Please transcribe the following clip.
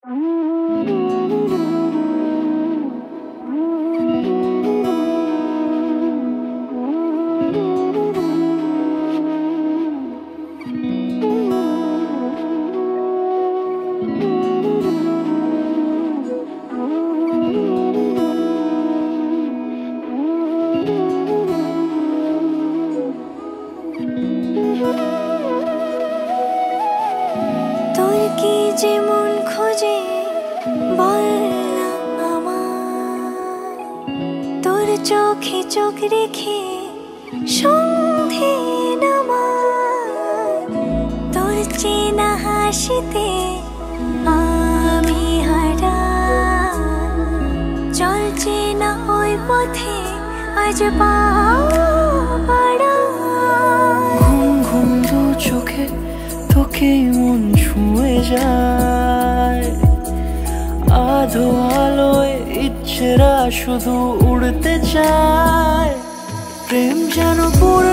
তোর কি যেমন খোঁজে বল না আমার, তোর চোখে চোখ রেখে সন্ধে নামার, তোর চেনা হাসিতে আমি হারা, চল চেনা ওই পথে আজ পা বাড়া। ঘুম ঘুম দু চোখে তোকে মন ছুঁয়ে যায়, আধো আলোয় ইচ্ছেরা শুধু উড়তে চায়। প্রেম যেন পুরো